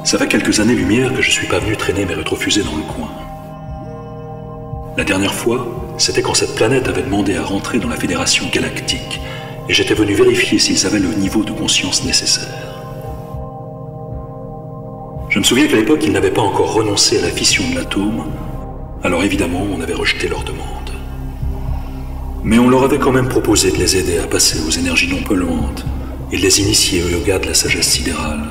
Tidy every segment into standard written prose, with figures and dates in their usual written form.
Ça fait quelques années-lumière que je suis pas venu traîner mes rétrofusées dans le coin. La dernière fois, c'était quand cette planète avait demandé à rentrer dans la Fédération Galactique, et j'étais venu vérifier s'ils avaient le niveau de conscience nécessaire. Je me souviens qu'à l'époque, ils n'avaient pas encore renoncé à la fission de l'atome, alors évidemment, on avait rejeté leur demande. Mais on leur avait quand même proposé de les aider à passer aux énergies non polluantes et de les initier au yoga de la sagesse sidérale.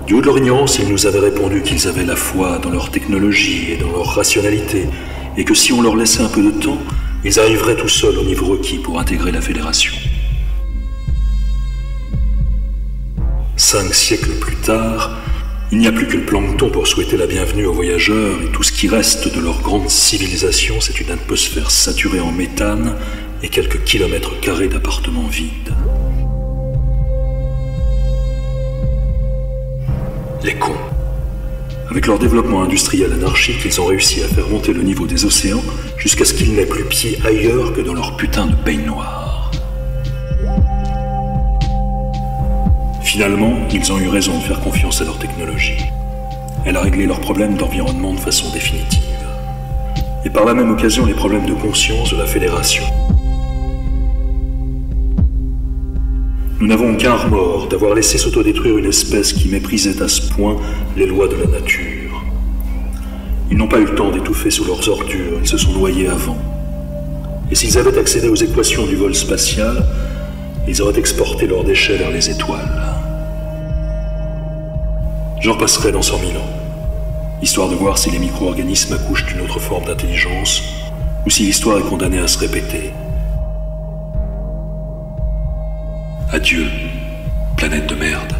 Du haut de leur ignorance, ils nous avaient répondu qu'ils avaient la foi dans leur technologie et dans leur rationalité, et que si on leur laissait un peu de temps, ils arriveraient tout seuls au niveau requis pour intégrer la Fédération. 5 siècles plus tard, il n'y a plus que le plancton pour souhaiter la bienvenue aux voyageurs, et tout ce qui reste de leur grande civilisation, c'est une atmosphère saturée en méthane et quelques kilomètres carrés d'appartements vides. Les cons. Avec leur développement industriel anarchique, ils ont réussi à faire monter le niveau des océans jusqu'à ce qu'ils n'aient plus pied ailleurs que dans leur putain de baignoire. Finalement, ils ont eu raison de faire confiance à leur technologie. Elle a réglé leurs problèmes d'environnement de façon définitive. Et par la même occasion, les problèmes de conscience de la Fédération. Nous n'avons qu'un remords d'avoir laissé s'autodétruire une espèce qui méprisait à ce point les lois de la nature. Ils n'ont pas eu le temps d'étouffer sous leurs ordures, ils se sont noyés avant. Et s'ils avaient accédé aux équations du vol spatial, ils auraient exporté leurs déchets vers les étoiles. J'en passerai dans 100 000 ans, histoire de voir si les micro-organismes accouchent d'une autre forme d'intelligence, ou si l'histoire est condamnée à se répéter. Adieu, planète de merde.